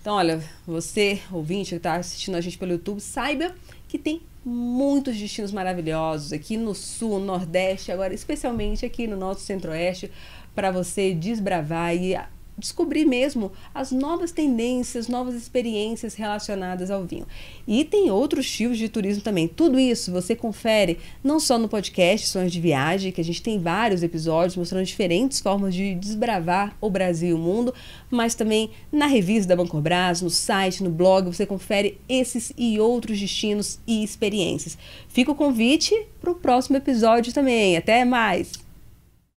Então, olha, você, ouvinte, que está assistindo a gente pelo YouTube, saiba que tem muitos destinos maravilhosos aqui no Sul, no Nordeste, agora especialmente aqui no nosso Centro-Oeste, para você desbravar e descobrir mesmo as novas tendências, novas experiências relacionadas ao vinho. E tem outros tipos de turismo também. Tudo isso você confere não só no podcast Sonhos de Viagem, que a gente tem vários episódios mostrando diferentes formas de desbravar o Brasil e o mundo, mas também na revista da Bancorbras, no site, no blog, você confere esses e outros destinos e experiências. Fica o convite para o próximo episódio também. Até mais!